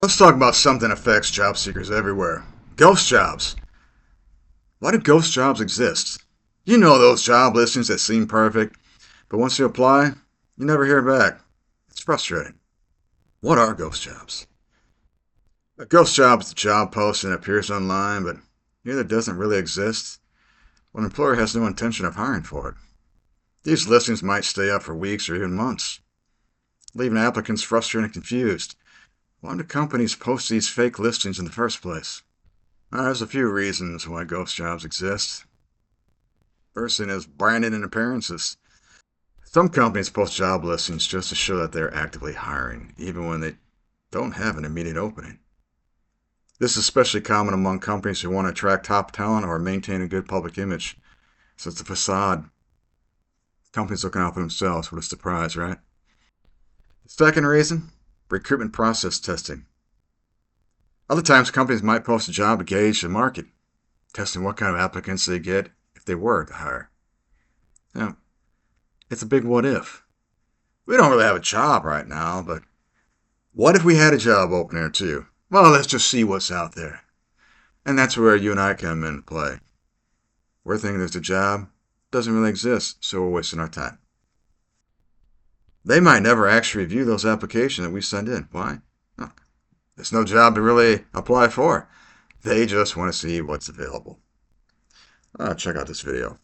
Let's talk about something that affects job seekers everywhere. Ghost jobs. Why do ghost jobs exist? You know those job listings that seem perfect, but once you apply, you never hear back. It's frustrating. What are ghost jobs? A ghost job is a job post and appears online, but either doesn't really exist, or an employer has no intention of hiring for it. These listings might stay up for weeks or even months, leaving applicants frustrated and confused. Why do companies post these fake listings in the first place? There's a few reasons why ghost jobs exist. First thing is branding and appearances. Some companies post job listings just to show that they're actively hiring, even when they don't have an immediate opening. This is especially common among companies who want to attract top talent or maintain a good public image. So it's a facade. Companies looking out for themselves. What a surprise, right? The second reason, recruitment process testing. Other times, companies might post a job to gauge the market, testing what kind of applicants they get if they were to hire. Now, it's a big what if. We don't really have a job right now, but what if we had a job opening or two? Well, let's just see what's out there. And that's where you and I come into play. We're thinking there's a job, doesn't really exist, so we're wasting our time. They might never actually review those applications that we send in. Why? Oh, there's no job to really apply for. They just want to see what's available. Check out this video.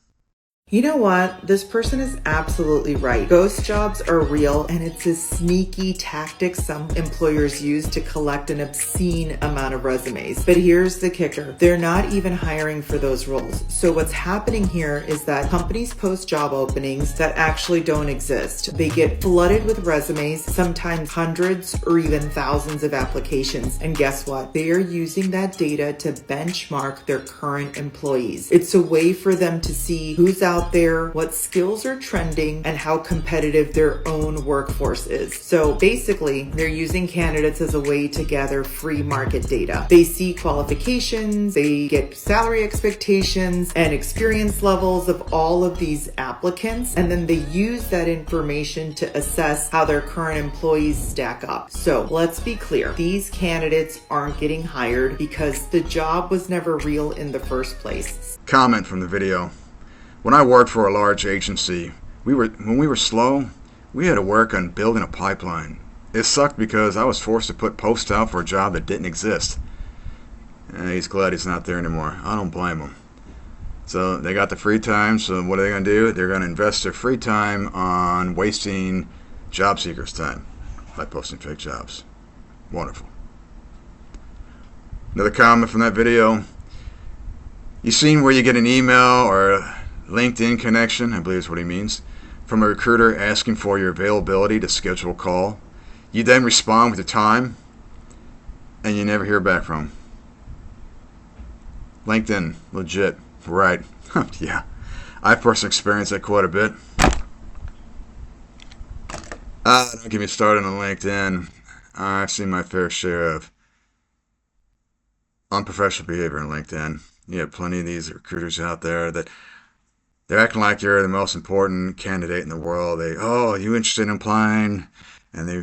You know what? This person is absolutely right. Ghost jobs are real, and it's a sneaky tactic some employers use to collect an obscene amount of resumes. But here's the kicker. They're not even hiring for those roles. So what's happening here is that companies post job openings that actually don't exist. They get flooded with resumes, sometimes hundreds or even thousands of applications. And guess what? They are using that data to benchmark their current employees. It's a way for them to see who's out there, what skills are trending, and how competitive their own workforce is. So basically, they're using candidates as a way to gather free market data. They see qualifications, they get salary expectations and experience levels of all of these applicants, and then they use that information to assess how their current employees stack up. So let's be clear, these candidates aren't getting hired because the job was never real in the first place. Comment from the video. When I worked for a large agency, when we were slow, we had to work on building a pipeline. It sucked because I was forced to put posts out for a job that didn't exist. He's glad he's not there anymore. I don't blame him. So they got the free time, so what are they going to do? They're going to invest their free time on wasting job seekers' time by posting fake jobs. Wonderful. Another comment from that video. You seen where you get an email or LinkedIn connection, I believe is what he means, from a recruiter asking for your availability to schedule a call. You then respond with the time, and you never hear back from him. LinkedIn, legit, right? Yeah, I've personally experienced that quite a bit. Don't get me started on LinkedIn. I've seen my fair share of unprofessional behavior on LinkedIn. You have plenty of these recruiters out there that they're acting like you're the most important candidate in the world. Are you interested in applying? And they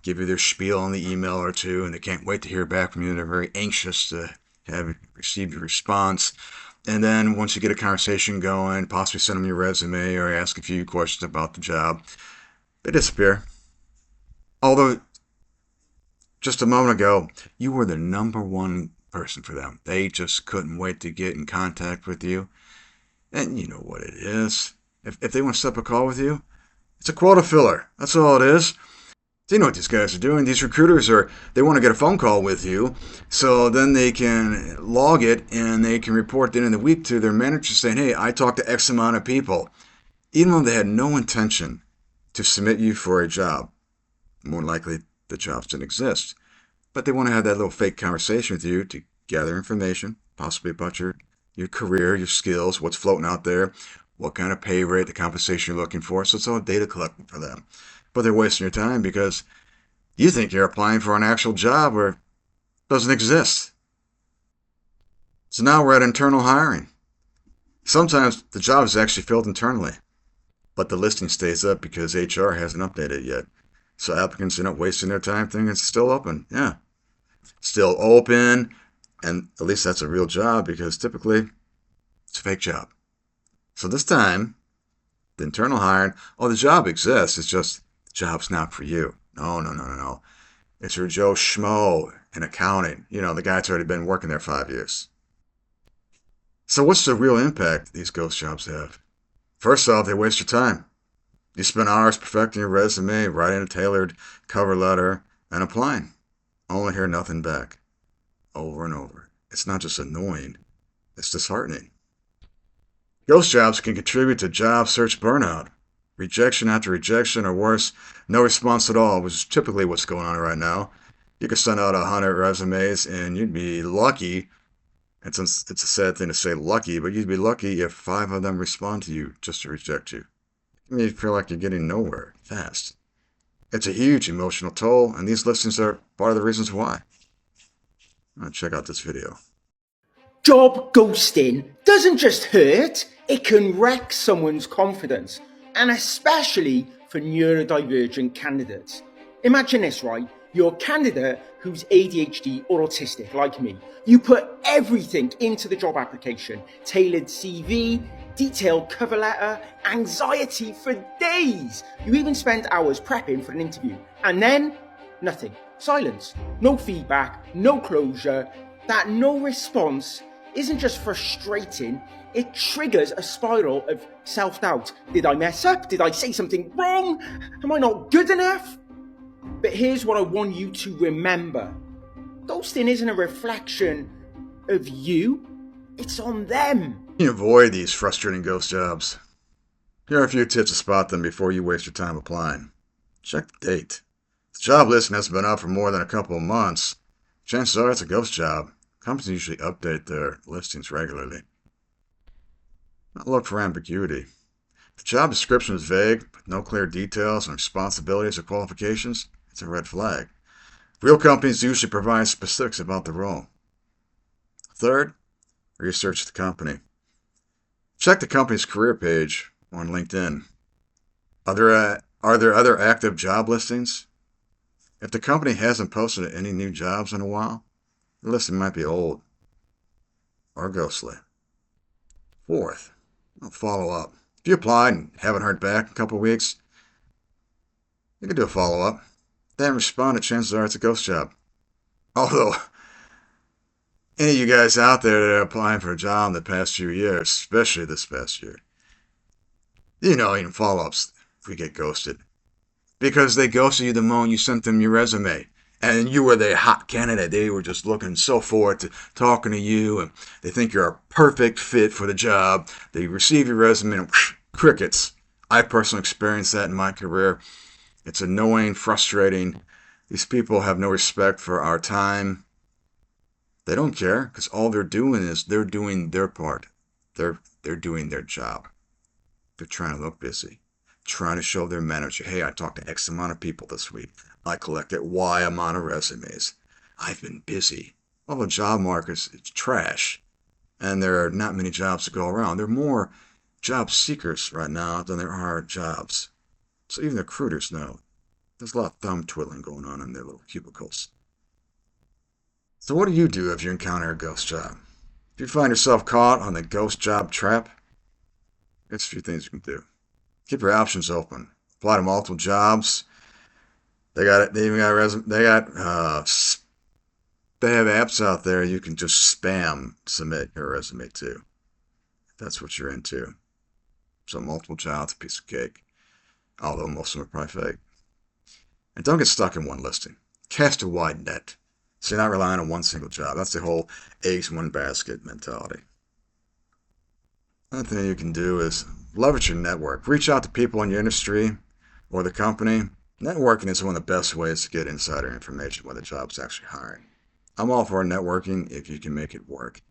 give you their spiel on the email or two, and they can't wait to hear back from you. They're very anxious to have received your response. And then once you get a conversation going, possibly send them your resume or ask a few questions about the job, they disappear. Although, just a moment ago, you were the number one person for them. They just couldn't wait to get in contact with you. And you know what it is. If they want to set up a call with you, it's a quota filler. That's all it is. So you know what these guys are doing. These recruiters they want to get a phone call with you, so then they can log it and they can report at the end of the week to their manager saying, hey, I talked to X amount of people. Even though they had no intention to submit you for a job. More likely, the jobs didn't exist. But they want to have that little fake conversation with you to gather information, possibly about your career, your skills, what's floating out there, what kind of pay rate, the compensation you're looking for. So it's all data collecting for them. But they're wasting your time because you think you're applying for an actual job where it doesn't exist. So now we're at internal hiring. Sometimes the job is actually filled internally, but the listing stays up because HR hasn't updated it yet. So applicants are not wasting their time thinking it's still open. Yeah, still open, and at least that's a real job because typically it's a fake job. So this time, the internal hiring, oh, the job exists. It's just the job's not for you. No, no, no, no, no. It's your Joe Schmo in accounting. You know, the guy that's already been working there 5 years. So what's the real impact these ghost jobs have? First off, they waste your time. You spend hours perfecting your resume, writing a tailored cover letter, and applying. Only hear nothing back. Over and over. It's not just annoying, it's disheartening. Ghost jobs can contribute to job search burnout. Rejection after rejection, or worse, no response at all, which is typically what's going on right now. You could send out 100 resumes and you'd be lucky. It's a sad thing to say lucky, but you'd be lucky if 5 of them respond to you just to reject you. It makes you feel like you're getting nowhere fast. It's a huge emotional toll, and these listings are part of the reasons why. Check out this video. Job ghosting doesn't just hurt, it can wreck someone's confidence, and especially for neurodivergent candidates. Imagine this, right? You're a candidate who's ADHD or autistic, like me. You put everything into the job application, tailored CV, detailed cover letter, anxiety for days. You even spend hours prepping for an interview. And then, nothing. Silence. No feedback, no closure. That no response isn't just frustrating, it triggers a spiral of self-doubt. Did I mess up? Did I say something wrong? Am I not good enough? But here's what I want you to remember. Ghosting isn't a reflection of you, it's on them. You can avoid these frustrating ghost jobs. Here are a few tips to spot them before you waste your time applying. Check the date. If the job listing has been up for more than a couple of months, chances are it's a ghost job. Companies usually update their listings regularly. Now look for ambiguity. If the job description is vague, with no clear details on responsibilities or qualifications, it's a red flag. Real companies usually provide specifics about the role. Third, research the company. Check the company's career page on LinkedIn. Are there other active job listings? If the company hasn't posted any new jobs in a while, the listing might be old or ghostly. Fourth, follow up. If you applied and haven't heard back in a couple of weeks, you can do a follow-up. If they haven't responded, chances are it's a ghost job. Although, any of you guys out there that are applying for a job in the past few years, especially this past year, you know, even follow-ups, we get ghosted. Because they ghosted you the moment you sent them your resume. And you were the hot candidate. They were just looking so forward to talking to you, and they think you're a perfect fit for the job. They receive your resume and crickets. I personally experienced that in my career. It's annoying, frustrating. These people have no respect for our time. They don't care because all they're doing is they're doing their part. They're doing their job. They're trying to look busy, trying to show their manager, hey, I talked to X amount of people this week. I collected Y amount of resumes. I've been busy. Well, the job market is trash, and there are not many jobs to go around. There are more job seekers right now than there are jobs. So even the recruiters know there's a lot of thumb twiddling going on in their little cubicles. So what do you do if you encounter a ghost job? If you find yourself caught on the ghost job trap, there's a few things you can do. Keep your options open. Apply to multiple jobs. They have apps out there you can just spam submit your resume to. If that's what you're into. So multiple jobs, a piece of cake. Although most of them are probably fake. And don't get stuck in one listing. Cast a wide net. So you're not relying on one single job. That's the whole eggs in one basket mentality. Another thing you can do is leverage your network. Reach out to people in your industry or the company. Networking is one of the best ways to get insider information when the job's actually hiring. I'm all for networking if you can make it work.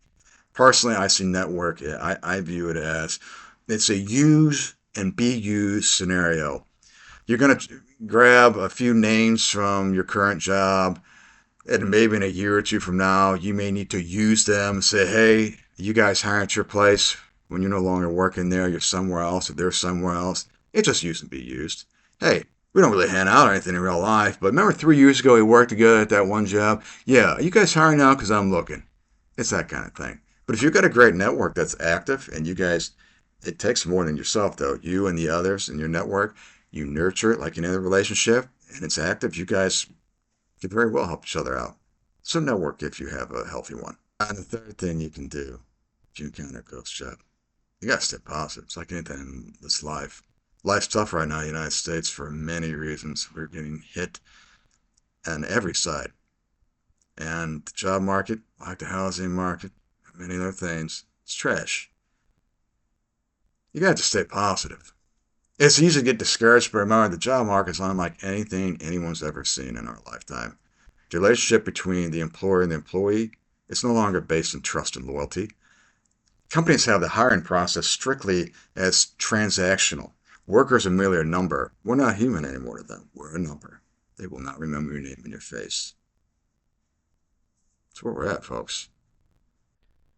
Personally, I see network, I view it as it's a use and be used scenario. You're going to grab a few names from your current job, and maybe in a year or two from now, you may need to use them and say, hey, you guys hire at your place. When you're no longer working there, you're somewhere else, or they're somewhere else. It's just use and be used. Hey, We don't really hang out or anything in real life, but remember 3 years ago we worked together at that one job? Yeah, are you guys hiring now because I'm looking? It's that kind of thing. But if you've got a great network that's active and you guys, it takes more than yourself though. You and the others in your network, you nurture it like in any relationship and it's active, you guys could very well help each other out. So network if you have a healthy one. And the third thing you can do if you encounter a ghost job, you gotta stay positive. It's like anything in this life. Life's tough right now in the United States for many reasons. We're getting hit on every side. And the job market, like the housing market, and many other things, it's trash. You got to stay positive. It's easy to get discouraged, but remember, the job market's unlike anything anyone's ever seen in our lifetime. The relationship between the employer and the employee is no longer based on trust and loyalty. Companies have the hiring process strictly as transactional. Workers are merely a number. We're not human anymore to them. We're a number. They will not remember your name and your face. That's where we're at, folks.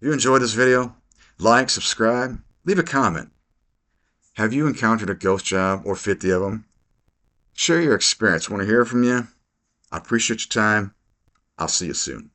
If you enjoyed this video, like, subscribe, leave a comment. Have you encountered a ghost job or 50 of them? Share your experience. I want to hear from you. I appreciate your time. I'll see you soon.